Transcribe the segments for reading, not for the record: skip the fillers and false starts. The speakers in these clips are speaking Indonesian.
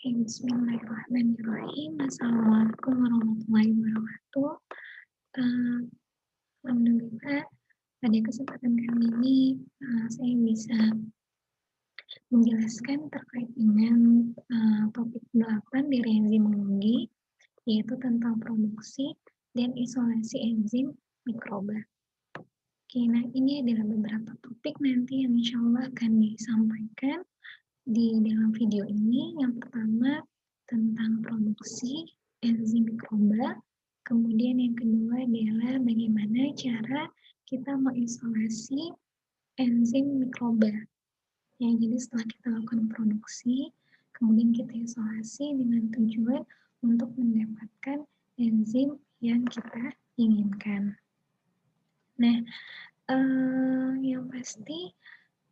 Bismillahirrahmanirrahim. Assalamualaikum warahmatullahi wabarakatuh. Eh, Alhamdulillah, pada kesempatan kali ini saya bisa menjelaskan terkait dengan topik 8 dari enzimologi, yaitu tentang produksi dan isolasi enzim mikroba. Oke, nah ini adalah beberapa topik nanti yang insya Allah akan disampaikan di dalam video ini. Yang pertama tentang produksi enzim mikroba, kemudian yang kedua adalah bagaimana cara kita mengisolasi enzim mikroba. Ya, jadi setelah kita lakukan produksi, kemudian kita isolasi dengan tujuan untuk mendapatkan enzim yang kita inginkan. Nah, yang pasti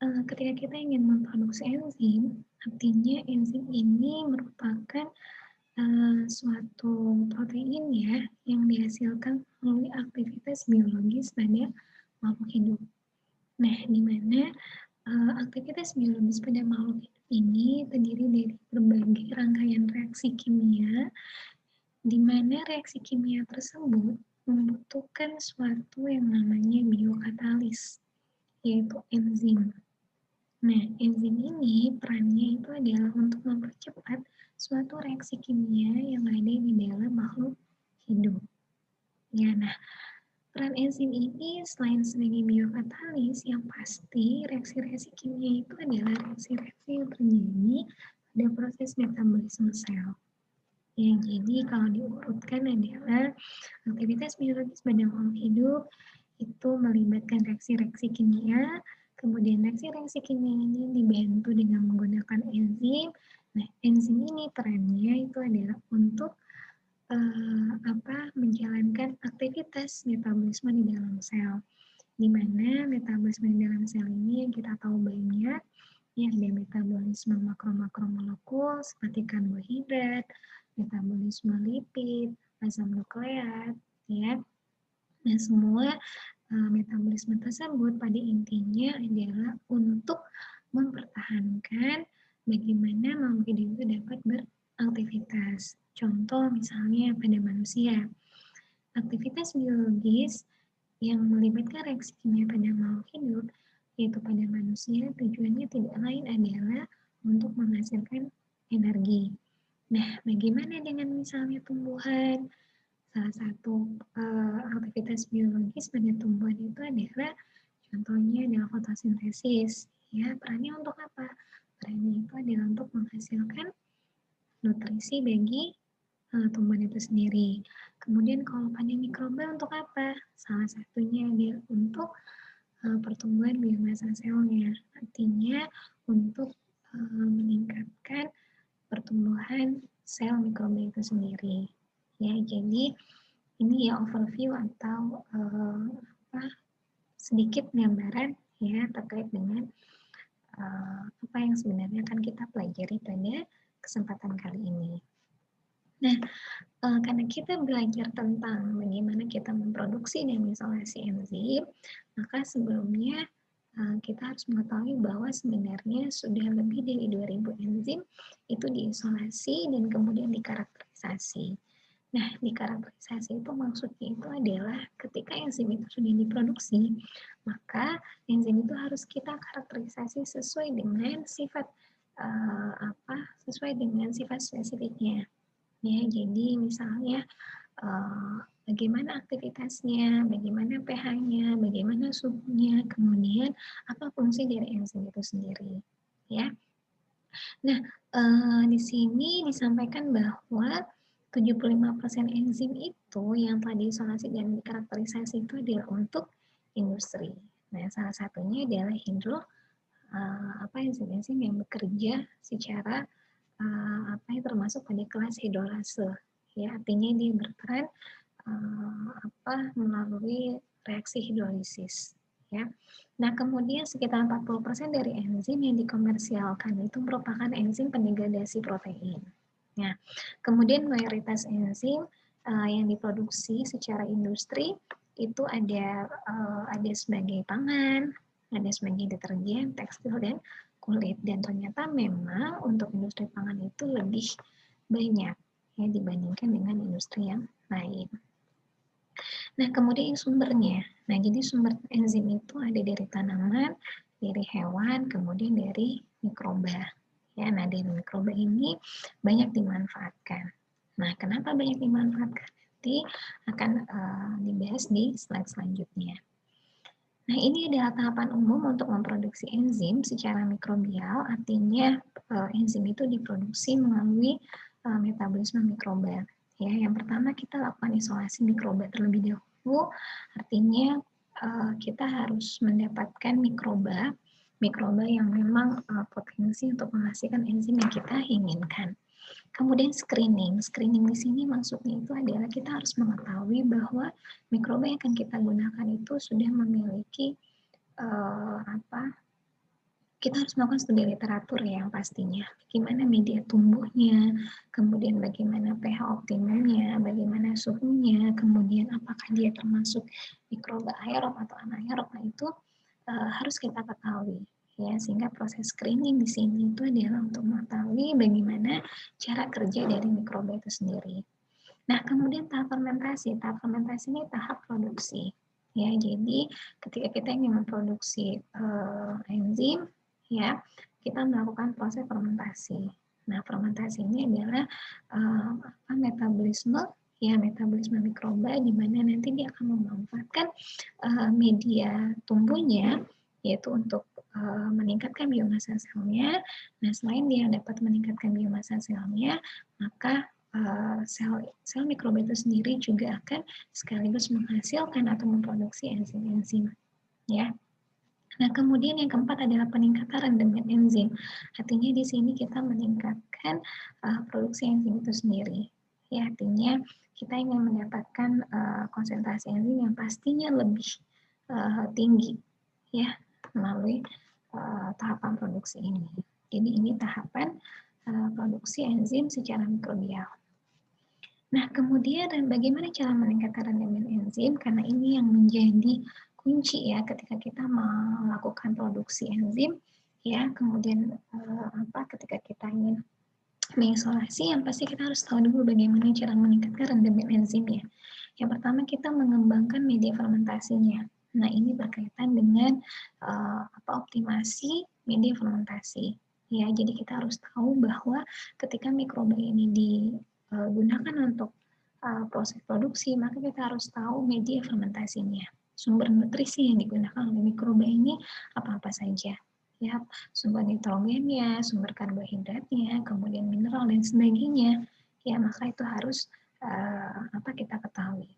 ketika kita ingin memproduksi enzim, artinya enzim ini merupakan suatu protein ya yang dihasilkan melalui aktivitas biologis pada makhluk hidup. Nah, di mana aktivitas biologis pada makhluk hidup ini terdiri dari berbagai rangkaian reaksi kimia, di mana reaksi kimia tersebut membutuhkan suatu yang namanya biokatalis, yaitu enzim. Nah, enzim ini perannya itu adalah untuk mempercepat suatu reaksi kimia yang ada di dalam makhluk hidup. Ya, nah, peran enzim ini selain sebagai biokatalis, yang pasti reaksi-reaksi kimia itu adalah reaksi-reaksi yang terjadi pada proses metabolisme sel. Ya, jadi kalau diurutkan adalah aktivitas biologis pada makhluk hidup itu melibatkan reaksi-reaksi kimia. Kemudian reaksi-reaksi kimia ini dibantu dengan menggunakan enzim. Nah, enzim ini perannya itu adalah untuk menjalankan aktivitas metabolisme di dalam sel. Di mana metabolisme di dalam sel ini yang kita tahu banyak, ya ada metabolisme makro-makromolekul seperti karbohidrat, metabolisme lipid, asam nukleat, ya. Nah, semua metabolisme tersebut pada intinya adalah untuk mempertahankan bagaimana makhluk hidup itu dapat beraktivitas. Contoh misalnya pada manusia, aktivitas biologis yang melibatkan reaksi kimia pada makhluk hidup, yaitu pada manusia, tujuannya tidak lain adalah untuk menghasilkan energi. Nah, bagaimana dengan misalnya tumbuhan? Salah satu aktivitas biologis pada tumbuhan itu adalah contohnya adalah fotosintesis. Ya, perannya untuk apa? Perannya itu adalah untuk menghasilkan nutrisi bagi tumbuhan itu sendiri. Kemudian kalau pada mikroba untuk apa? Salah satunya adalah untuk pertumbuhan biomasa selnya. Artinya untuk meningkatkan pertumbuhan sel mikroba itu sendiri. Ya, jadi ini ya overview atau sedikit gambaran ya terkait dengan apa yang sebenarnya akan kita pelajari pada kesempatan kali ini. Nah, karena kita belajar tentang bagaimana kita memproduksi dan mengisolasi enzim, maka sebelumnya kita harus mengetahui bahwa sebenarnya sudah lebih dari 2000 enzim itu diisolasi dan kemudian dikarakterisasi. Nah, dikarakterisasi itu maksudnya itu adalah ketika enzim itu sudah diproduksi, maka enzim itu harus kita karakterisasi sesuai dengan sifat sesuai dengan sifat spesifiknya. Ya, jadi misalnya bagaimana aktivitasnya, bagaimana pH-nya, bagaimana suhunya, kemudian apa fungsi dari enzim itu sendiri. Ya. Nah, di sini disampaikan bahwa 75% enzim itu yang telah diisolasi dan dikarakterisasi itu adalah untuk industri. Nah, salah satunya adalah enzim-enzim yang bekerja secara termasuk pada kelas hidrolase. Ya, artinya dia berperan melalui reaksi hidrolisis. Ya. Nah, kemudian sekitar 40% dari enzim yang dikomersialkan itu merupakan enzim pendegradasi protein. Nah, kemudian mayoritas enzim yang diproduksi secara industri itu ada sebagai pangan, ada sebagai deterjen, tekstil, dan kulit. Dan ternyata memang untuk industri pangan itu lebih banyak ya dibandingkan dengan industri yang lain. Nah, kemudian sumbernya. Nah, jadi sumber enzim itu ada dari tanaman, dari hewan, kemudian dari mikroba. Ya, nah dari mikroba ini banyak dimanfaatkan. Nah, kenapa banyak dimanfaatkan? Nanti akan dibahas di slide selanjutnya. Nah, ini adalah tahapan umum untuk memproduksi enzim secara mikrobial, artinya enzim itu diproduksi melalui metabolisme mikroba. Ya, yang pertama kita lakukan isolasi mikroba terlebih dahulu, artinya kita harus mendapatkan mikroba yang memang potensi untuk menghasilkan enzim yang kita inginkan. Kemudian screening di sini maksudnya itu adalah kita harus mengetahui bahwa mikroba yang akan kita gunakan itu sudah memiliki kita harus melakukan studi literatur ya yang pastinya. Bagaimana media tumbuhnya, kemudian bagaimana pH optimumnya, bagaimana suhunya, kemudian apakah dia termasuk mikroba aerob atau anaerob, nah itu harus kita ketahui. Ya, sehingga proses screening di sini itu adalah untuk mengetahui bagaimana cara kerja dari mikroba itu sendiri. Nah, kemudian tahap fermentasi. Tahap fermentasi ini tahap produksi. Ya, jadi ketika kita ingin memproduksi enzim, ya, kita melakukan proses fermentasi. Nah, fermentasi ini adalah metabolisme mikroba di mana nanti dia akan memanfaatkan media tumbuhnya yaitu untuk meningkatkan biomasa selnya. Nah, selain dia dapat meningkatkan biomasa selnya, maka sel mikroba itu sendiri juga akan sekaligus menghasilkan atau memproduksi enzim-enzim, ya. Nah, kemudian yang keempat adalah peningkatan rendemen enzim. Artinya di sini kita meningkatkan produksi enzim itu sendiri. Ya, artinya kita ingin mendapatkan konsentrasi enzim yang pastinya lebih tinggi, ya, melalui tahapan produksi ini. Jadi ini tahapan produksi enzim secara mikrobial. Nah, kemudian bagaimana cara meningkatkan rendemen enzim? Karena ini yang menjadi kunci ya ketika kita melakukan produksi enzim, ya. Kemudian ketika kita ingin mengisolasi, yang pasti kita harus tahu dulu bagaimana cara meningkatkan rendemen enzimnya. Yang pertama kita mengembangkan media fermentasinya. Nah, ini berkaitan dengan optimasi media fermentasi. Ya, jadi kita harus tahu bahwa ketika mikroba ini digunakan untuk proses produksi, maka kita harus tahu media fermentasinya. Sumber nutrisi yang digunakan oleh mikroba ini apa-apa saja. Ya, sumber nitrogennya, sumber karbohidratnya, kemudian mineral dan sebagainya. Ya, maka itu harus kita ketahui.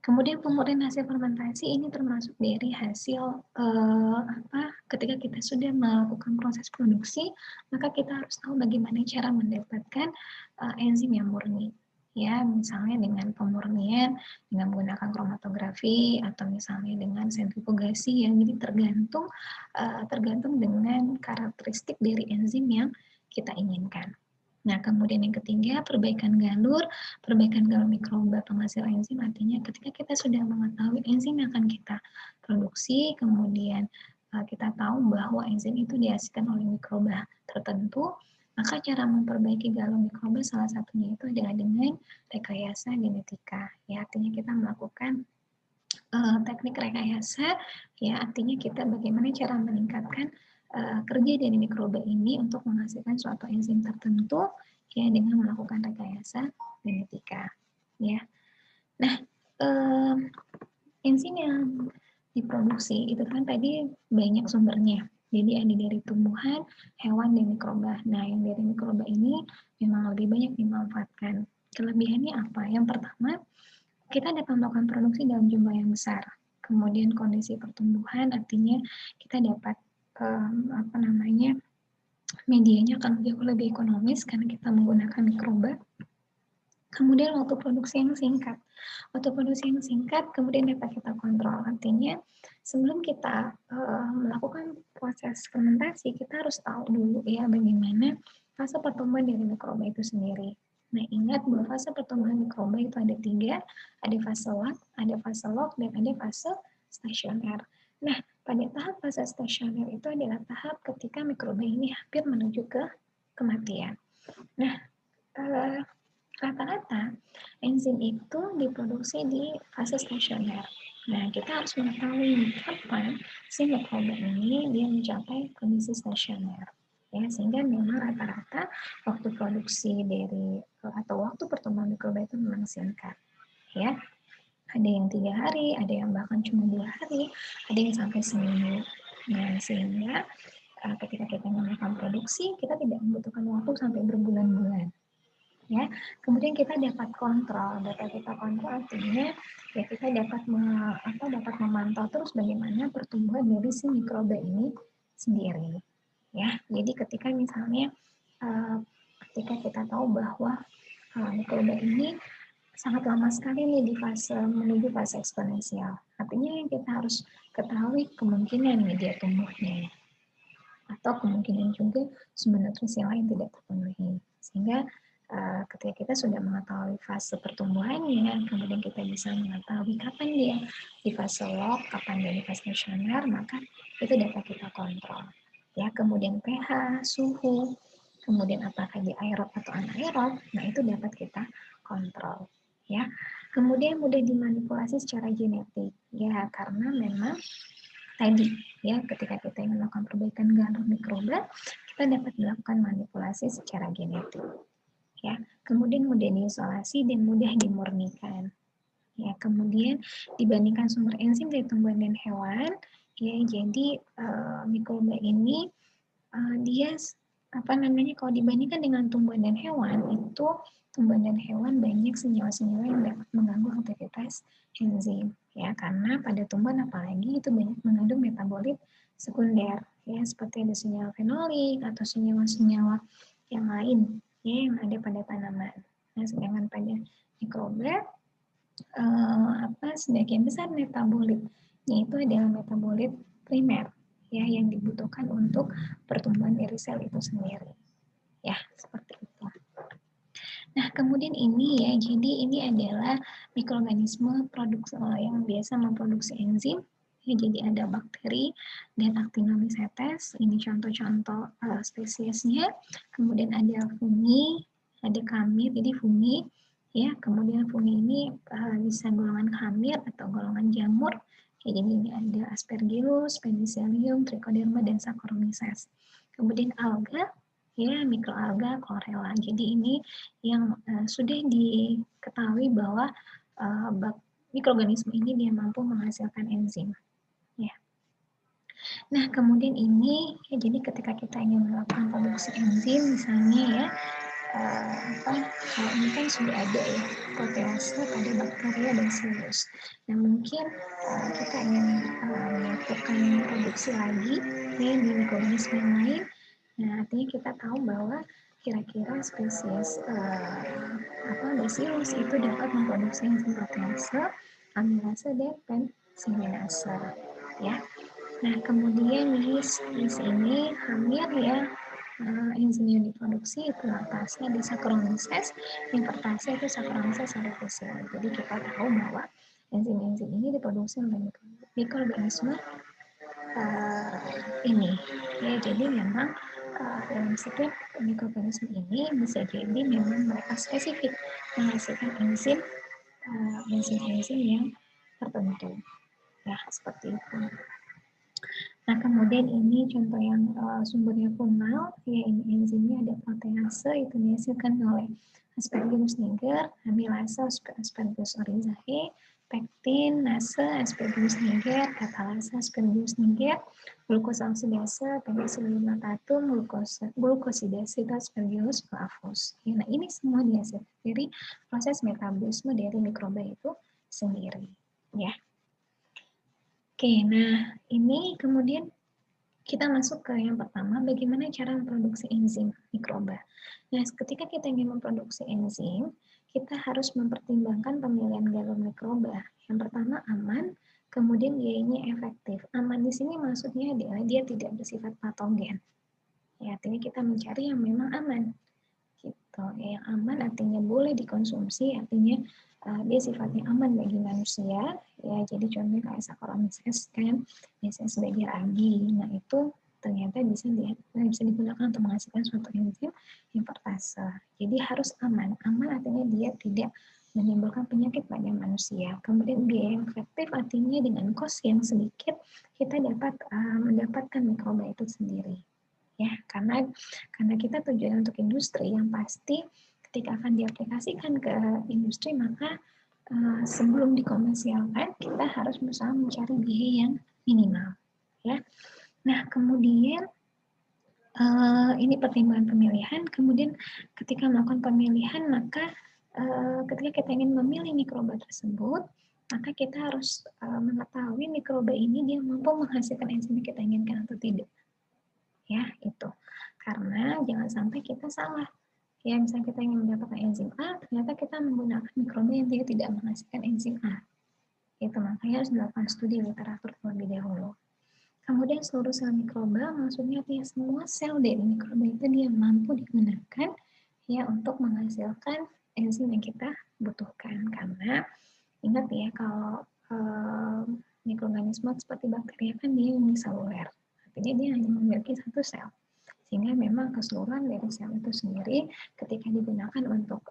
Kemudian pemurnian hasil fermentasi ini termasuk dari hasil ketika kita sudah melakukan proses produksi, maka kita harus tahu bagaimana cara mendapatkan enzim yang murni. Ya, misalnya dengan pemurnian dengan menggunakan kromatografi atau misalnya dengan sentrifugasi yang jadi tergantung dengan karakteristik dari enzim yang kita inginkan. Nah, kemudian yang ketiga, perbaikan galur mikroba penghasil enzim, artinya ketika kita sudah mengetahui enzim yang akan kita produksi, kemudian kita tahu bahwa enzim itu dihasilkan oleh mikroba tertentu, maka cara memperbaiki galur mikroba salah satunya itu adalah dengan rekayasa genetika. Ya, artinya kita melakukan teknik rekayasa, ya artinya kita bagaimana cara meningkatkan kerja dari mikroba ini untuk menghasilkan suatu enzim tertentu ya dengan melakukan rekayasa genetika, ya. Nah, enzim yang diproduksi itu kan tadi banyak sumbernya. Jadi ada dari tumbuhan, hewan, dan mikroba. Nah, yang dari mikroba ini memang lebih banyak dimanfaatkan. Kelebihannya apa? Yang pertama, kita dapat melakukan produksi dalam jumlah yang besar. Kemudian kondisi pertumbuhan artinya kita dapat medianya akan jauh lebih ekonomis karena kita menggunakan mikroba. Kemudian waktu produksi yang singkat. Kemudian dapat kita kontrol. Artinya sebelum kita melakukan proses fermentasi, kita harus tahu dulu ya bagaimana fase pertumbuhan dari mikroba itu sendiri. Nah, ingat bahwa fase pertumbuhan mikroba itu ada 3, ada fase lat, ada fase log, dan ada fase stasioner. Nah, Pada tahap fase stasioner itu adalah tahap ketika mikroba ini hampir menuju ke kematian. Nah, rata-rata enzim itu diproduksi di fase stasioner. Nah, kita harus mengetahui kapan si mikroba ini dia mencapai kondisi stasioner. Ya, sehingga memang rata-rata waktu produksi dari atau waktu pertumbuhan mikroba itu memang singkat. Ya, ada yang 3 hari, ada yang bahkan cuma 2 hari, ada yang sampai seminggu. Nah, sehingga ketika kita melakukan produksi, kita tidak membutuhkan waktu sampai berbulan-bulan. Ya, kemudian kita dapat kontrol, data kita kontrol artinya ya kita dapat memantau terus bagaimana pertumbuhan dari si mikroba ini sendiri. Ya, jadi ketika misalnya ketika kita tahu bahwa mikroba ini sangat lama sekali nih di fase menuju fase eksponensial. Artinya yang kita harus ketahui kemungkinan dia tumbuhnya atau kemungkinan juga sumber nutrisi lain tidak terpenuhi. Sehingga ketika kita sudah mengetahui fase pertumbuhannya, kemudian kita bisa mengetahui kapan dia di fase log, kapan dia di fase stasioner, maka itu dapat kita kontrol. Ya, kemudian pH, suhu, kemudian apakah dia aerob atau anaerob, nah itu dapat kita kontrol. Ya, kemudian mudah dimanipulasi secara genetik, ya karena memang tadi ya ketika kita ingin melakukan perbaikan genom mikroba, kita dapat melakukan manipulasi secara genetik. Ya, kemudian mudah diisolasi dan mudah dimurnikan. Ya, kemudian dibandingkan sumber enzim dari tumbuhan dan hewan, ya jadi mikroba ini dia kalau dibandingkan dengan tumbuhan dan hewan itu tumbuhan dan hewan banyak senyawa-senyawa yang dapat mengganggu aktivitas enzim ya karena pada tumbuhan apalagi itu banyak mengandung metabolit sekunder ya seperti ada senyawa fenolik atau senyawa-senyawa yang lain ya yang ada pada tanaman. Nah, sedangkan pada mikroba sebagian besar metabolitnya itu adalah metabolit primer ya yang dibutuhkan untuk pertumbuhan dari sel itu sendiri. Ya, seperti itu. Nah, kemudian ini ya, jadi ini adalah mikroorganisme yang biasa memproduksi enzim. Ya, jadi ada bakteri dan Actinomycetes, ini contoh-contoh spesiesnya. Kemudian ada fungi, ada kamir, jadi fungi. Ya, kemudian fungi ini bisa golongan kamir atau golongan jamur. Ya, jadi ini ada Aspergillus, Penicillium, Trichoderma, dan Saccharomyces. Kemudian alga, ya mikroalga, chlorella. Jadi ini yang sudah diketahui bahwa mikroorganisme ini dia mampu menghasilkan enzim. Ya. Nah, kemudian ini ya, jadi ketika kita ingin melakukan produksi enzim misalnya ya ini kan sudah ada ya protease pada bakteri dan virus. Nah mungkin kita ingin melakukan produksi lagi ya, di mikroorganisme yang lain. Nah artinya kita tahu bahwa kira-kira spesies Bacillus itu dapat memproduksi enzim protease, amilase, dan pensilinase ya. Nah kemudian di sini hamil ya enzim yang diproduksi itu laktase di Saccharomyces, yang pertase itu Saccharomyces cerevisiae. Jadi kita tahu bahwa enzim-enzim ini diproduksi oleh mikroorganisme ini. Ya, jadi memang dalam setiap mikroorganisme ini bisa jadi memang mereka spesifik menghasilkan enzim yang tertentu. Ya, seperti itu. Nah, kemudian ini contoh yang sumbernya fungal, ya ini enzimnya ada protease, itu dihasilkan oleh Aspergillus niger, amilase Aspergillus oryzae, pektin, nase Aspergillus niger, katalase Aspergillus niger, glukosa oksidase, penicillium lactatum, glukosidase itu Aspergillus flavus. Ya, nah, ini semua dihasilkan dari proses metabolisme dari mikroba itu sendiri. Ya. Oke, nah ini kemudian kita masuk ke yang pertama, bagaimana cara memproduksi enzim mikroba. Nah, ketika kita ingin memproduksi enzim, kita harus mempertimbangkan pemilihan garam mikroba. Yang pertama aman, kemudian biayanya efektif. Aman di sini maksudnya adalah dia tidak bersifat patogen. Ya, artinya kita mencari yang memang aman. Gitu. Yang aman artinya boleh dikonsumsi, artinya dia sifatnya aman bagi manusia, ya. Jadi contohnya kayak Saccharomyces kan, biasanya sebagai ragi. Nah itu ternyata bisa digunakan untuk menghasilkan suatu enzim hipotase. Jadi harus aman. Aman artinya dia tidak menimbulkan penyakit pada manusia. Kemudian biaya yang efektif artinya dengan kos yang sedikit kita dapat mendapatkan mikroba itu sendiri. Ya, karena kita tujuan untuk industri yang pasti ketika akan diaplikasikan ke industri maka sebelum dikomersialkan kita harus berusaha mencari biaya yang minimal. Ya. Nah, kemudian ini pertimbangan pemilihan. Kemudian ketika melakukan pemilihan maka ketika kita ingin memilih mikroba tersebut, maka kita harus mengetahui mikroba ini dia mampu menghasilkan enzim yang kita inginkan atau tidak. Ya, itu. Karena jangan sampai kita salah. Ya, misalnya kita ingin mendapatkan enzim A, ternyata kita menggunakan mikroba yang tidak menghasilkan enzim A. Itu makanya harus dilakukan studi literatur terlebih dahulu. Kemudian seluruh sel mikroba, maksudnya semua sel dari mikroba itu dia mampu digunakan ya untuk menghasilkan enzim yang kita butuhkan. Karena ingat ya kalau mikroorganisme seperti bakteri kan dia uniseluler, artinya dia hanya memiliki satu sel. Sehingga memang keseluruhan dari sel itu sendiri ketika digunakan untuk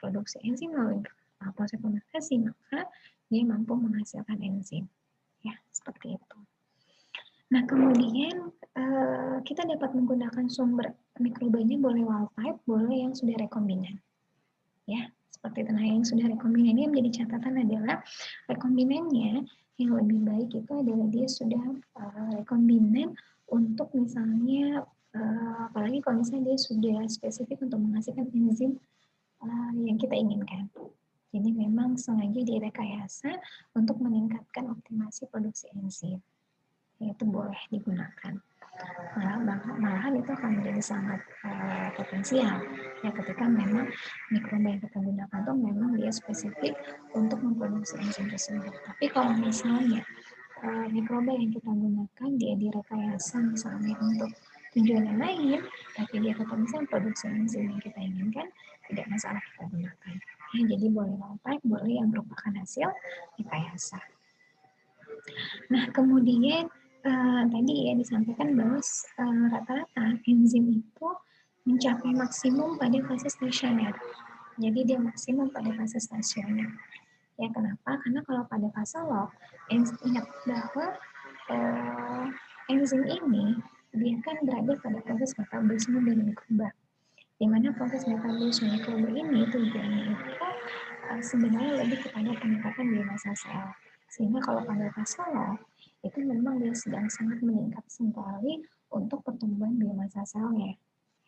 produksi enzim melalui proses fermentasi maka dia mampu menghasilkan enzim. Ya, seperti itu. Nah, kemudian kita dapat menggunakan sumber mikrobanya boleh wild type, boleh yang sudah rekombinan. Ya, seperti itu. Nah, yang sudah rekombinan ini menjadi catatan adalah rekombinannya yang lebih baik itu adalah dia sudah rekombinan untuk misalnya apalagi kalau misalnya dia sudah spesifik untuk menghasilkan enzim yang kita inginkan. Jadi memang sengaja direkayasa untuk meningkatkan optimasi produksi enzim. Itu boleh digunakan. Malahan itu akan menjadi sangat potensial ya ketika memang mikroba yang kita gunakan itu memang dia spesifik untuk memproduksi enzim tersebut. Tapi kalau misalnya mikroba yang kita gunakan dia direkayasa misalnya untuk tujuan yang lain, tapi dia tetap bisa memproduksi enzim yang kita inginkan, tidak masalah kita gunakan. Ya, jadi boleh wild type, boleh yang merupakan hasil rekayasa. Nah, kemudian tadi ya disampaikan bahwa rata-rata enzim itu mencapai maksimum pada fase stasioner. Jadi dia maksimum pada fase stasioner. Ya, kenapa? Karena kalau pada fase log, ingat bahwa enzim ini dia kan berada pada proses metabolisme dari mikroba. Di mana proses metabolisme mikroba ini tujuannya itu sebenarnya lebih kepada peningkatan biomasa sel. Sehingga kalau pada fase log, itu memang dia sedang sangat meningkat sekali untuk pertumbuhan biomasa selnya.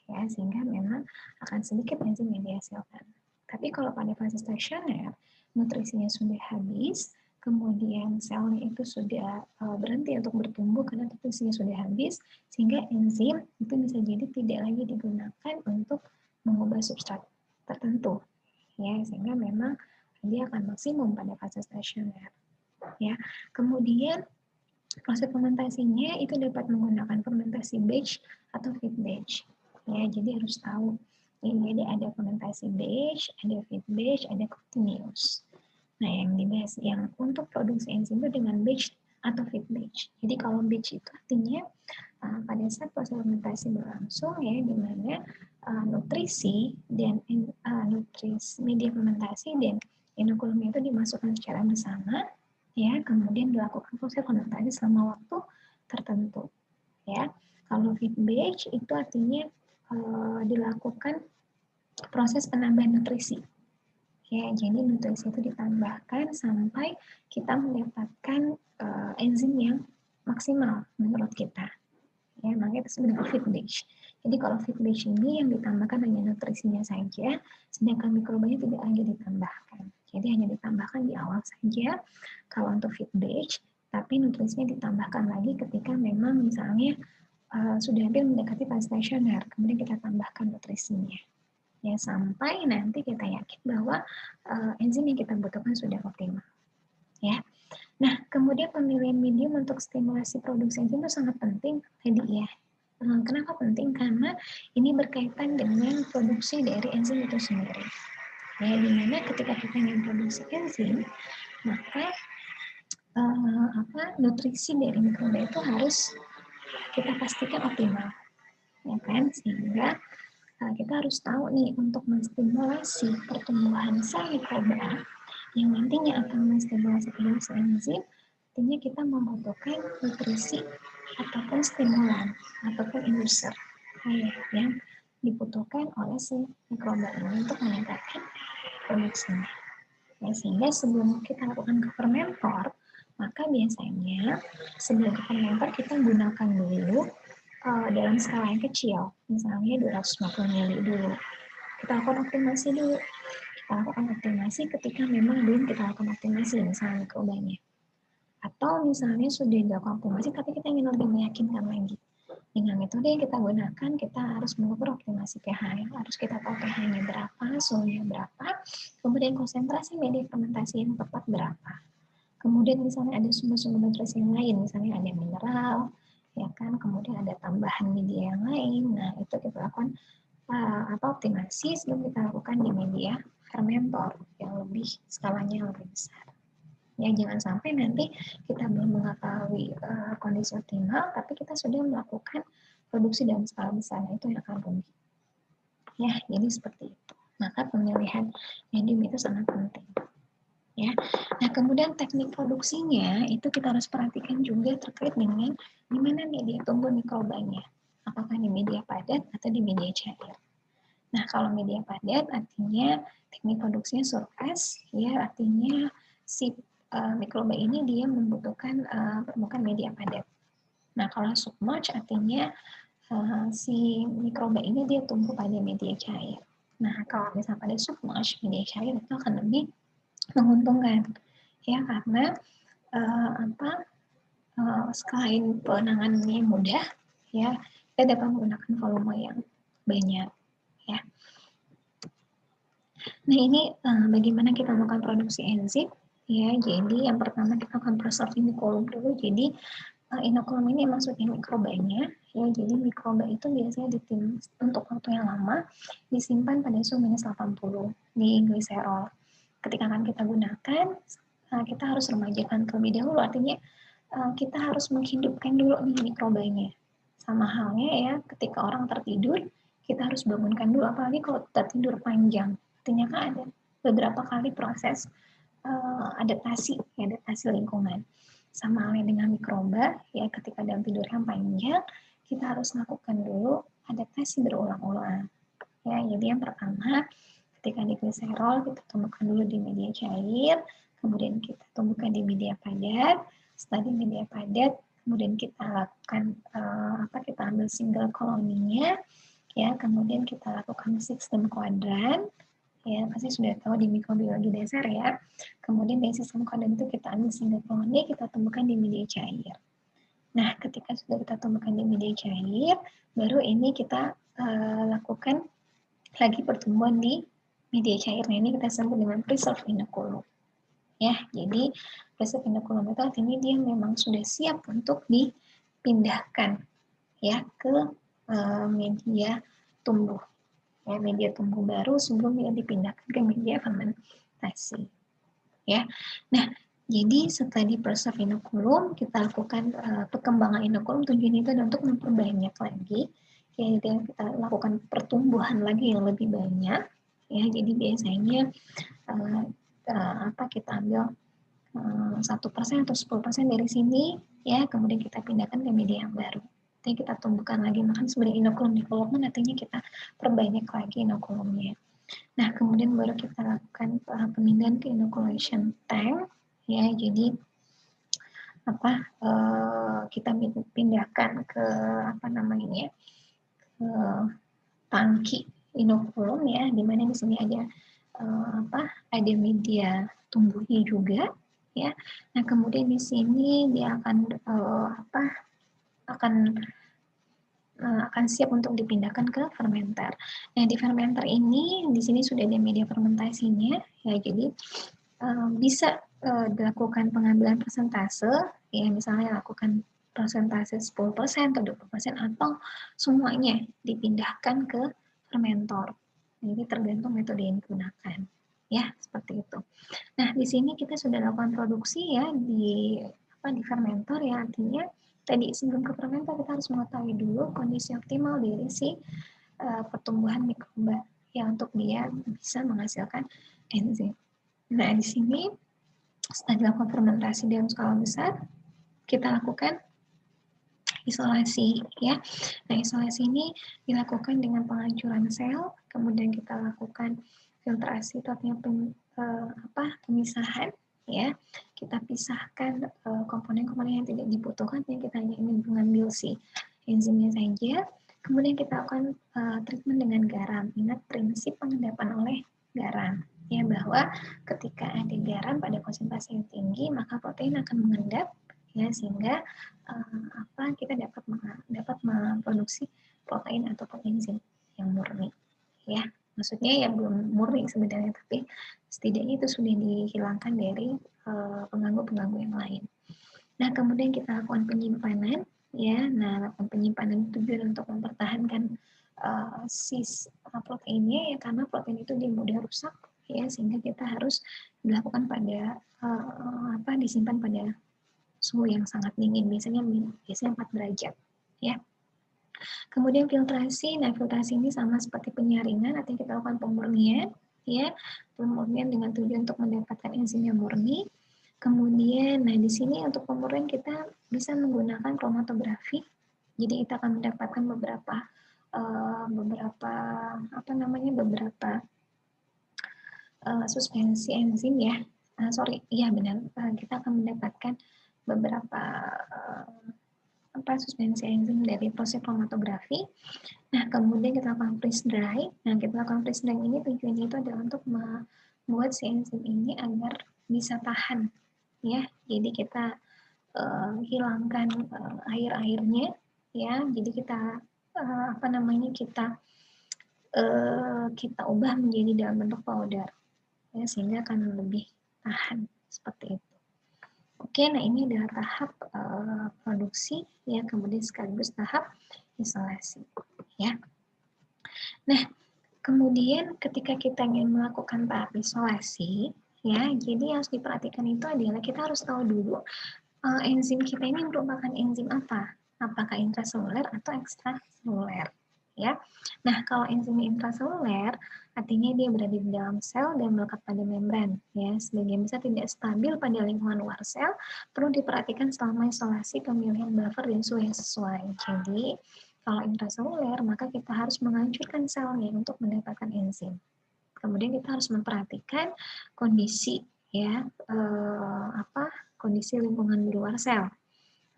Ya, sehingga memang akan sedikit enzim yang dihasilkan. Tapi kalau pada fase stasioner, nutrisinya sudah habis, kemudian selnya itu sudah berhenti untuk bertumbuh karena nutrisinya sudah habis, sehingga enzim itu bisa jadi tidak lagi digunakan untuk mengubah substrat tertentu. Ya, sehingga memang dia akan maksimum pada fase stasioner. Ya, kemudian proses fermentasinya itu dapat menggunakan fermentasi batch atau feed batch. Ya, jadi harus tahu. Jadi ada fermentasi batch, ada feed batch, ada continuous. Nah, yang dibahas yang untuk produksi enzim itu dengan batch atau feed batch. Jadi kalau batch itu artinya pada saat proses fermentasi berlangsung ya, di mana nutrisi dan nutrisi media fermentasi dan inokulumnya itu dimasukkan secara bersama, ya, kemudian dilakukan proses fermentasi selama waktu tertentu, ya. Kalau feed batch itu artinya dilakukan proses penambahan nutrisi. Ya, jadi nutrisi itu ditambahkan sampai kita mendapatkan enzim yang maksimal menurut kita. Ya, makanya itu sebenarnya feed batch. Jadi kalau feed batch ini yang ditambahkan hanya nutrisinya saja, sedangkan mikrobanya tidak lagi ditambahkan. Jadi hanya ditambahkan di awal saja kalau untuk feed batch, tapi nutrisinya ditambahkan lagi ketika memang misalnya sudah hampir mendekati fase stasioner, kemudian kita tambahkan nutrisinya. Ya, sampai nanti kita yakin bahwa enzim yang kita butuhkan sudah optimal. Ya. Nah, kemudian pemilihan medium untuk stimulasi produksi enzim itu sangat penting tadi ya. Kenapa penting? Karena ini berkaitan dengan produksi dari enzim itu sendiri. Ya, dimana ketika kita ingin produksi enzim, maka nutrisi dari mikroba itu harus kita pastikan optimal, ya kan? Sehingga kita harus tahu nih untuk menstimulasi pertumbuhan sel mikroba yang nantinya akan menstimulasi produksi enzim, artinya kita membutuhkan nutrisi ataupun stimulan ataupun inducer yang dibutuhkan oleh si mikroba ini untuk meningkatkan produksinya. Ya, sehingga sebelum kita lakukan ke fermentor, maka biasanya sebelum ke fermentor kita gunakan dulu dalam skala yang kecil, misalnya 250 ml dulu. Kita lakukan optimasi dulu. Kita lakukan optimasi ketika memang belum kita lakukan optimasi, misalnya mikrobanya. Atau misalnya sudah dilakukan optimasi, tapi kita ingin lebih meyakinkan lagi. Dengan metode yang kita gunakan, kita harus mengukur optimasi pH. Harus kita tahu pH-nya berapa, suhunya berapa, kemudian konsentrasi media fermentasi yang tepat berapa. Kemudian misalnya ada sumber-sumber nutrisi yang lain, misalnya ada mineral, ya kan, kemudian ada tambahan media yang lain. Nah, itu kita lakukan optimasi sebelum kita lakukan di media fermentor yang lebih skalanya lebih besar. Ya, jangan sampai nanti kita belum mengetahui kondisi optimal, tapi kita sudah melakukan produksi dalam skala besar, itu yang akan rugi. Ya, jadi seperti itu. Maka pemilihan medium itu sangat penting. Ya, nah kemudian teknik produksinya itu kita harus perhatikan juga terkait dengan di mana media tumbuh mikrobanya. Apakah di media padat atau di media cair. Nah, kalau media padat artinya teknik produksinya surface, ya artinya si mikroba ini dia membutuhkan permukaan media padat. Nah, kalau submerge artinya si mikroba ini dia tumbuh pada media cair. Nah, kalau misalnya pada submerge, media cair itu akan lebih menguntungkan, ya karena selain penanganannya mudah, ya kita dapat menggunakan volume yang banyak, ya. Nah, ini bagaimana kita melakukan produksi enzim. Ya, jadi yang pertama kita akan preserve inokulum dulu. Jadi inokulum ini maksudnya mikrobanya. Ya, jadi mikroba itu biasanya untuk waktu yang lama disimpan pada suhu minus 80 di gliserol. Ketika akan kita gunakan, kita harus remajakan terlebih dahulu. Artinya kita harus menghidupkan dulu nih mikrobanya. Sama halnya ya, ketika orang tertidur, kita harus bangunkan dulu. Apalagi kalau tertidur panjang. Artinya kan ada beberapa kali proses adaptasi lingkungan. Sama halnya dengan mikroba, ya ketika dalam tidur yang panjang, kita harus lakukan dulu adaptasi berulang-ulang. Ya, jadi yang pertama, ketika di gliserol, kita tumbuhkan dulu di media cair, kemudian kita tumbuhkan di media padat. Setelah di media padat, kemudian kita lakukan kita ambil single koloninya, ya, kemudian kita lakukan sistem kuadran. Ya, pasti sudah tahu di mikrobiologi dasar ya. Kemudian dari sistem kuadran itu kita ambil single koloni, kita tumbuhkan di media cair. Nah, ketika sudah kita tumbuhkan di media cair, baru ini kita lakukan lagi pertumbuhan di media cairnya. Ini kita sebut dengan preserve inokulum. Ya, jadi preserve inokulum itu artinya dia memang sudah siap untuk dipindahkan ya ke media tumbuh. Ya, media tumbuh baru sebelum dia dipindahkan ke media fermentasi. Ya, nah jadi setelah di preserve inokulum, kita lakukan perkembangan inokulum. Tujuannya itu adalah untuk memperbanyak lagi. Ya, jadi kita lakukan pertumbuhan lagi yang lebih banyak. Ya, jadi biasanya kita ambil 1% atau 10% dari sini, ya, kemudian kita pindahkan ke media yang baru. Jadi kita tumbuhkan lagi, makan sebenarnya inokulum development, artinya kita perbanyak lagi inokulumnya. Nah, kemudian baru kita lakukan pemindahan ke inoculation tank, ya, jadi kita pindahkan ke ke tangki inokulum ya, di mana di sini ada ada media tumbuhnya juga, ya. Nah, kemudian di sini dia akan siap untuk dipindahkan ke fermenter. Nah, di fermenter ini di sini sudah ada media fermentasinya, ya. Jadi bisa dilakukan pengambilan persentase, ya, misalnya lakukan persentase 10% atau 20% atau semuanya dipindahkan ke fermentor. Jadi tergantung metode yang digunakan. ya, seperti itu. Nah, di sini kita sudah lakukan produksi ya di fermentor ya, artinya tadi sebelum ke fermentor kita harus mengetahui dulu kondisi optimal dari si pertumbuhan mikroba ya untuk dia bisa menghasilkan enzim. Nah, di sini setelah dilakukan fermentasi dalam skala besar, kita lakukan isolasi ya. Nah, isolasi ini dilakukan dengan penghancuran sel, kemudian kita lakukan filtrasi atau pemisahan ya. Kita pisahkan komponen-komponen yang tidak dibutuhkan, yang kita hanya ingin mengambil si enzimnya saja. Kemudian kita akan treatment dengan garam. Ingat prinsip pengendapan oleh garam ya, bahwa ketika ada garam pada konsentrasi yang tinggi maka protein akan mengendap ya, sehingga kita dapat memproduksi protein ataupun enzim yang murni ya, maksudnya ya belum murni sebenarnya, tapi setidaknya itu sudah dihilangkan dari pengganggu-pengganggu yang lain. Nah, kemudian kita lakukan penyimpanan ya. Nah, lakukan penyimpanan tujuan untuk mempertahankan proteinnya ya, karena protein itu dia mudah rusak ya, sehingga kita harus dilakukan pada disimpan pada suhu yang sangat dingin, biasanya 4 derajat ya. Kemudian filtrasi. Nah, filtrasi ini sama seperti penyaringan, artinya kita lakukan pemurnian ya, pemurnian dengan tujuan untuk mendapatkan enzim yang murni. Kemudian, nah di sini untuk pemurnian kita bisa menggunakan kromatografi. Jadi kita akan mendapatkan beberapa suspensi enzim ya. Kita akan mendapatkan beberapa suspensi enzim dari proses kromatografi. Nah, kemudian kita lakukan freeze dry. Nah, kita lakukan freeze dry ini tujuannya itu adalah untuk membuat si enzim ini agar bisa tahan ya. Jadi kita hilangkan air-airnya ya. Jadi kita kita ubah menjadi dalam bentuk powder ya, sehingga akan lebih tahan seperti itu. Oke, nah ini adalah tahap produksi ya, kemudian sekaligus tahap isolasi ya. Nah, kemudian ketika kita ingin melakukan tahap isolasi ya, jadi yang harus diperhatikan itu adalah kita harus tahu dulu enzim kita ini merupakan enzim apa? Apakah intraseluler atau ekstraseluler? Ya. Nah, kalau enzim intraseluler, artinya dia berada di dalam sel dan melekat pada membran. Ya, sebagian besar tidak stabil pada lingkungan luar sel, perlu diperhatikan selama isolasi pemilihan buffer dan suhu yang sesuai. Jadi, kalau intraseluler, maka kita harus menghancurkan selnya untuk mendapatkan enzim. Kemudian kita harus memperhatikan kondisi ya, kondisi lingkungan di luar sel.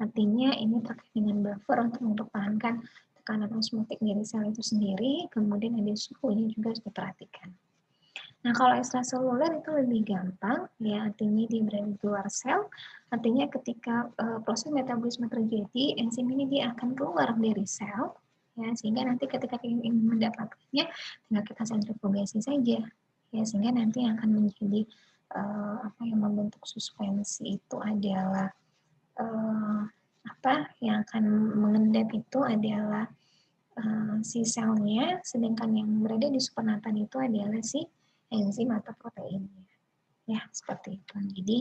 Artinya ini terkait dengan buffer untuk mempertahankan tekanan osmotik dari sel itu sendiri, kemudian ada suhunya juga harus diperhatikan. Nah, kalau ekstraseluler itu lebih gampang, ya artinya dia berada di luar sel, artinya ketika proses metabolisme terjadi, enzim ini dia akan keluar dari sel, ya sehingga nanti ketika ingin mendapatkannya, tinggal kita sentrifugasi saja, ya sehingga nanti akan menjadi yang membentuk suspensi itu adalah yang akan mengendap itu adalah si selnya, sedangkan yang berada di supernatan itu adalah si enzim atau proteinnya. Ya, seperti itu. Jadi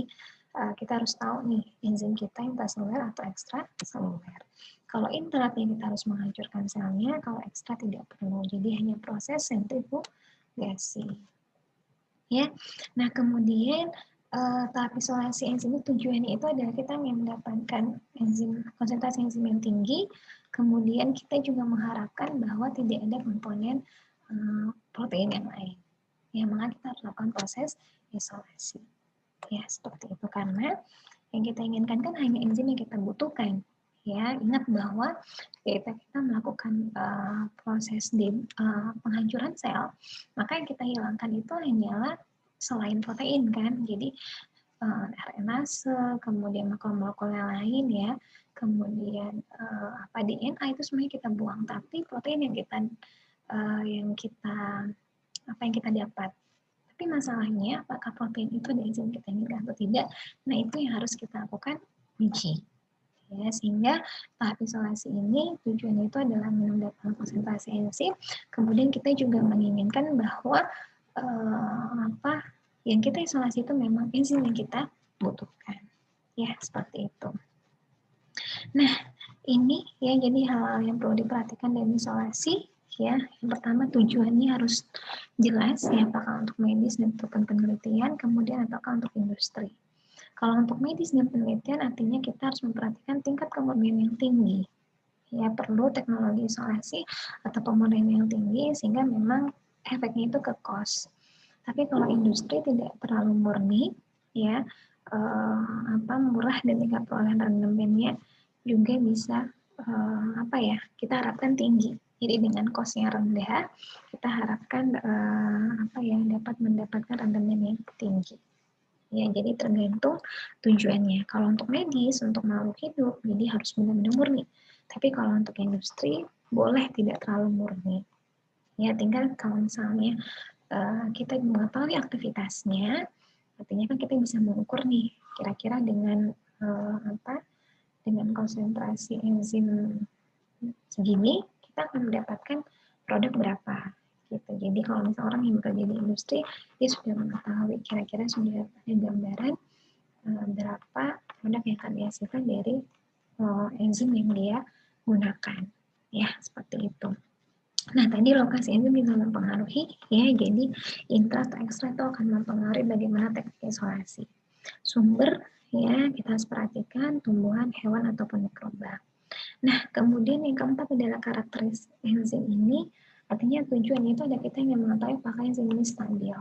kita harus tahu nih enzim kita intraseluler atau ekstraseluler. Kalau intra kita harus menghancurkan selnya, kalau ekstra tidak perlu. Jadi hanya proses sentrifugasi. Ya. Nah, kemudian tahap isolasi enzim tujuannya itu adalah kita ingin mendapatkan konsentrasi enzim yang tinggi, kemudian kita juga mengharapkan bahwa tidak ada komponen protein yang lain. Ya, maka kita harus lakukan proses isolasi. Ya, seperti itu, karena yang kita inginkan kan hanya enzim yang kita butuhkan. Ya, ingat bahwa ketika kita melakukan proses penghancuran sel, maka yang kita hilangkan itu hanyalah selain protein kan. Jadi RNase, kemudian molekul-molekul yang lain ya, kemudian DNA itu semuanya kita buang, tapi protein yang kita dapat. Tapi masalahnya apakah protein itu ada enzim kita inginkan atau tidak? Nah, itu yang harus kita lakukan uji. Ya, sehingga tahap isolasi ini tujuannya itu adalah mendapatkan konsentrasi enzim, kemudian kita juga menginginkan bahwa yang kita isolasi itu memang enzim yang kita butuhkan. Ya, seperti itu. Nah, ini ya jadi hal-hal yang perlu diperhatikan dalam isolasi. Ya, yang pertama tujuannya harus jelas ya, apakah untuk medis dan penelitian, kemudian apakah untuk industri. Kalau untuk medis dan penelitian artinya kita harus memperhatikan tingkat kemurnian yang tinggi. Ya, perlu teknologi isolasi atau pemurnian yang tinggi sehingga memang efeknya itu ke cost. Tapi kalau industri tidak terlalu murni, ya murah dan tingkat perolehan rendemennya juga bisa kita harapkan tinggi. Jadi dengan cost yang rendah, kita harapkan dapat mendapatkan rendemen yang tinggi. Ya, jadi tergantung tujuannya. Kalau untuk medis, untuk makhluk hidup, jadi harus benar-benar murni. Tapi kalau untuk industri, boleh tidak terlalu murni. Ya, tinggal kalau misalnya kita mengetahui aktivitasnya, artinya kan kita bisa mengukur nih, kira-kira dengan dengan konsentrasi enzim segini, kita akan mendapatkan produk berapa. Gitu. Jadi kalau misalnya orang yang bekerja di industri, dia sudah mengetahui kira-kira sudah ada gambaran berapa produk yang akan dihasilkan dari enzim yang dia gunakan. Ya, seperti itu. Nah, tadi lokasi enzim bisa mempengaruhi, ya, jadi intra atau ekstra itu akan mempengaruhi bagaimana teknik isolasi. Sumber, ya, kita harus perhatikan tumbuhan, hewan, ataupun mikroba. Nah, kemudian yang keempat adalah karakteristik enzim ini, artinya tujuannya itu ada kita yang mengetahui apakah enzim ini stabil.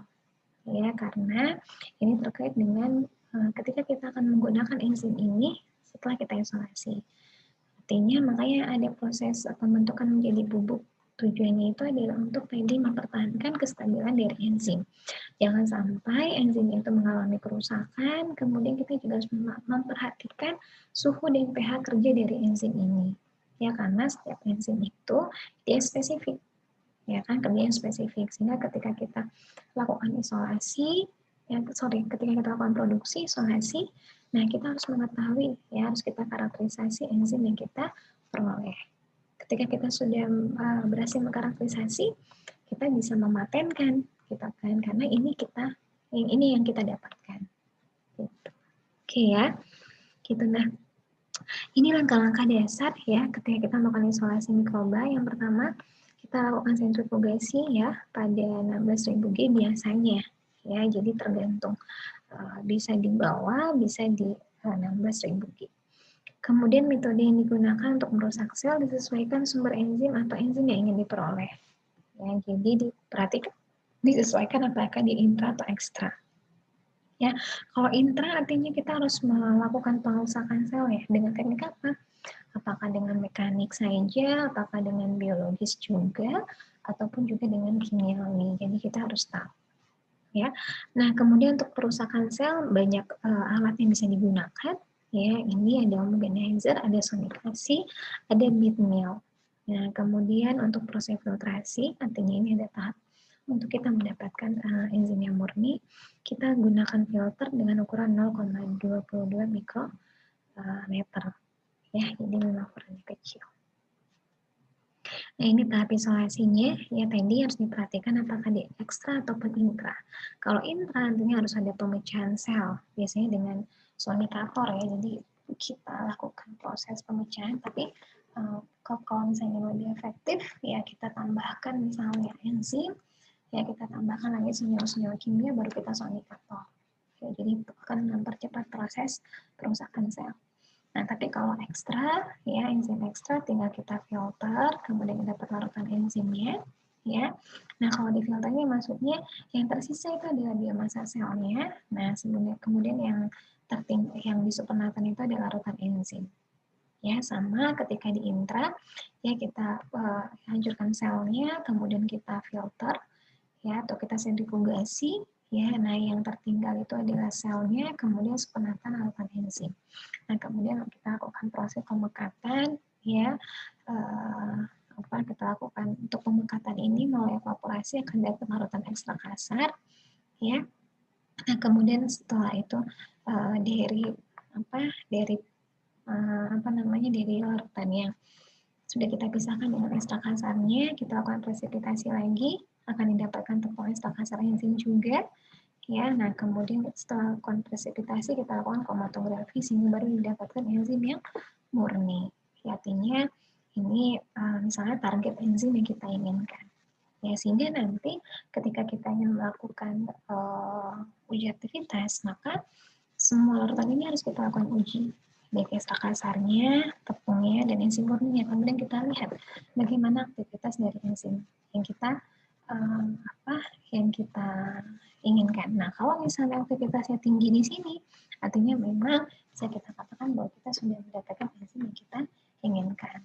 Ya, karena ini terkait dengan ketika kita akan menggunakan enzim ini setelah kita isolasi. Artinya makanya ada proses pembentukan menjadi bubuk. Tujuannya itu adalah untuk tadi mempertahankan kestabilan dari enzim. Jangan sampai enzim itu mengalami kerusakan, kemudian kita juga harus memperhatikan suhu dan pH kerja dari enzim ini. Ya, karena setiap enzim itu dia spesifik. Ya kan, kerjanya spesifik. Sehingga ketika kita lakukan isolasi, ketika kita lakukan produksi, isolasi, nah kita harus mengetahui, ya harus kita karakterisasi enzim yang kita peroleh. Ketika kita sudah berhasil mengkarakterisasi, kita bisa mematenkan, kita kan, karena ini yang kita dapatkan. Gitu. Oke ya, gitu. Nah, ini langkah-langkah dasar ya ketika kita melakukan isolasi mikroba. Yang pertama, kita lakukan sentrifugasi ya pada 16.000 G biasanya. Ya, jadi tergantung bisa di bawah, bisa di 16.000 G. Kemudian metode yang digunakan untuk merusak sel disesuaikan sumber enzim atau enzim yang ingin diperoleh. Ya, jadi diperhatikan, disesuaikan apakah di intra atau ekstra. Ya, kalau intra artinya kita harus melakukan pengerusakan sel ya dengan teknik apa? Apakah dengan mekanik saja, apakah dengan biologis juga, ataupun juga dengan kimiawi. Jadi kita harus tahu. Ya, nah kemudian untuk perusakan sel banyak alat yang bisa digunakan. Ya, ini ada homogenizer, ada sonikasi, ada bead mill. Nah, kemudian untuk proses filtrasi, artinya ini ada tahap untuk kita mendapatkan enzim yang murni, kita gunakan filter dengan ukuran 0,22 mikrometer. Ya, jadi memang ukurannya kecil. Nah, ini tahap isolasinya, ya tadi harus diperhatikan apakah di ekstra ataupun intra. Kalau intra tentunya harus ada pemecahan sel, biasanya dengan sonikator ya, jadi kita lakukan proses pemecahan, tapi kalau misalnya lebih efektif, ya kita tambahkan misalnya enzim, ya kita tambahkan lagi senyawa-senyawa kimia, baru kita sonikator. Ya, jadi itu akan mempercepat proses perusakan sel. Nah, tapi kalau ekstra, ya enzim ekstra tinggal kita filter, kemudian dapat larutan enzimnya, ya. Nah, kalau di filternya maksudnya yang tersisa itu adalah biomasa selnya. Nah, sebenarnya kemudian yang di supernatant itu adalah larutan enzim. Ya, sama ketika di intra, ya kita hancurkan selnya, kemudian kita filter, ya atau kita sentrifugasi. Ya, nah yang tertinggal itu adalah selnya, kemudian supernatant larutan enzim. Nah, kemudian kita lakukan proses pemekatan, ya, kita lakukan untuk pemekatan ini melalui evaporasi akan dapat larutan ekstra kasar, ya. Nah, kemudian setelah itu dari larutan yang sudah kita pisahkan dengan ekstra kasarnya, kita lakukan presipitasi lagi, akan didapatkan tepung ekstra kasar enzim juga, ya. Nah, kemudian setelah lakukan presipitasi kita lakukan kromatografi sehingga baru didapatkan enzim yang murni. Artinya ini misalnya target enzim yang kita inginkan. Ya, sehingga nanti ketika kita ingin melakukan uji aktivitas, maka semua larutan ini harus kita lakukan uji, baik SK kasarnya, tepungnya, dan enzim murninya. Kemudian kita lihat bagaimana aktivitas dari enzim yang kita yang kita inginkan. Nah, kalau misalnya aktivitasnya tinggi di sini, artinya memang bisa kita katakan bahwa kita sudah mendapatkan enzim yang kita inginkan.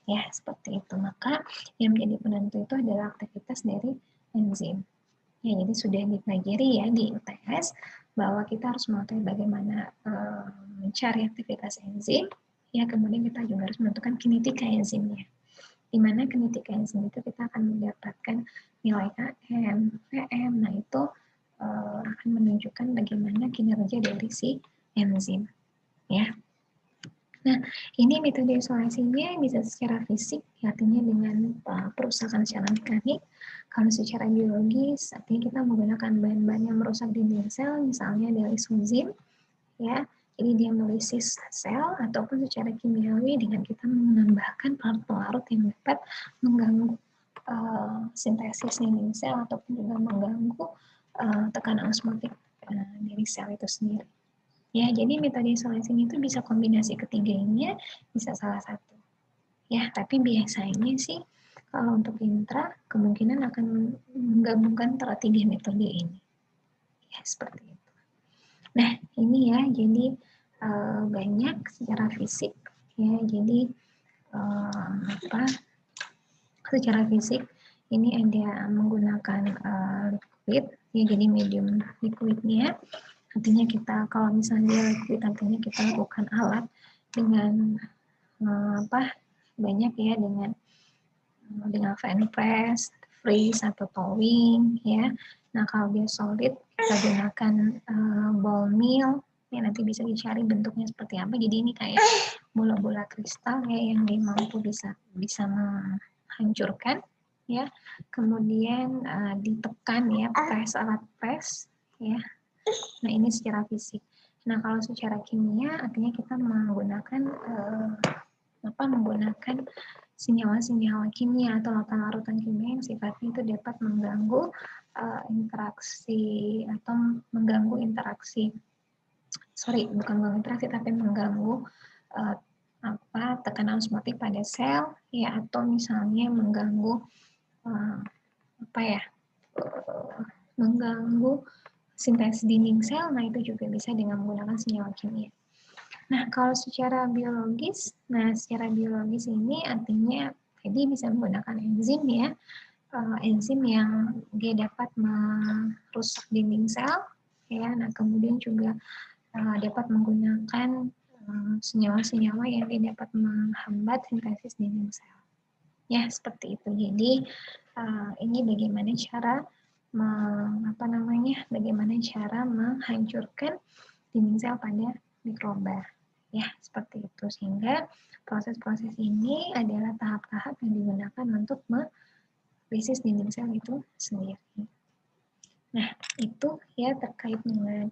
Ya, seperti itu. Maka yang menjadi penentu itu adalah aktivitas dari enzim. Ya, jadi sudah dipelajari ya di UTS bahwa kita harus mengetahui bagaimana mencari aktivitas enzim. Ya, kemudian kita juga harus menentukan kinetika enzimnya. Di mana kinetika enzim itu kita akan mendapatkan nilai Km, Vm. Nah, itu akan menunjukkan bagaimana kinerja dari si enzim. Ya. Nah, ini metode isolasinya bisa secara fisik, artinya dengan perusakan secara mekanik. Kalau secara biologis, artinya kita menggunakan bahan-bahan yang merusak dinding sel, misalnya dari enzim, ya. Jadi dia melisis sel, ataupun secara kimiawi dengan kita menambahkan pelarut-pelarut yang dapat mengganggu sintesis dinding sel, ataupun juga mengganggu tekanan osmotik dari sel itu sendiri. Ya, jadi metode isolasi ini tuh bisa kombinasi ketiganya, bisa salah satu. Ya, tapi biasanya sih kalau untuk intra kemungkinan akan menggabungkan antara tiga metode ini. Ya, seperti itu. Nah, ini ya, jadi banyak secara fisik ya. Jadi secara fisik ini ada menggunakan liquid ya, jadi medium liquidnya. Artinya kita kalau misalnya liquid, artinya kita lakukan alat dengan banyak ya, dengan fan press, freeze atau thawing ya. Nah, kalau dia solid kita gunakan ball mill ya, nanti bisa dicari bentuknya seperti apa. Jadi ini kayak bola-bola kristal ya yang dia mampu bisa menghancurkan ya. Kemudian ditekan ya, alat press ya. Nah, ini secara fisik. Nah, kalau secara kimia, artinya kita menggunakan menggunakan senyawa-senyawa kimia atau larutan kimia yang sifatnya itu dapat mengganggu interaksi atau mengganggu interaksi. Bukan mengganggu interaksi, tapi mengganggu tekanan osmotik pada sel, ya, atau misalnya mengganggu mengganggu sintesis dinding sel. Nah, itu juga bisa dengan menggunakan senyawa kimia. Nah, kalau secara biologis ini artinya jadi bisa menggunakan enzim ya, enzim yang dia dapat merusak dinding sel ya. Nah, kemudian juga dapat menggunakan senyawa-senyawa yang dia dapat menghambat sintesis dinding sel. Ya, seperti itu. Jadi ini bagaimana cara menghancurkan dinding sel pada mikroba. Ya, seperti itu. Sehingga proses-proses ini adalah tahap-tahap yang digunakan untuk melisis dinding sel itu sendiri. Nah, itu ya terkait dengan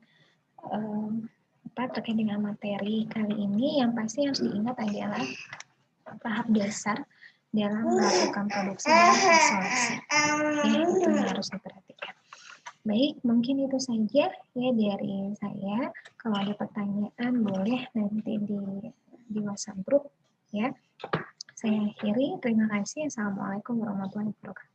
materi kali ini. Yang pasti harus diingat adalah tahap dasar dalam melakukan produksi dan isolasi. Ya, itu yang harus diperhatikan. Baik, mungkin itu saja ya dari saya. Kalau ada pertanyaan boleh nanti di WhatsApp group ya. Saya akhiri. Terima kasih. Assalamualaikum warahmatullahi wabarakatuh.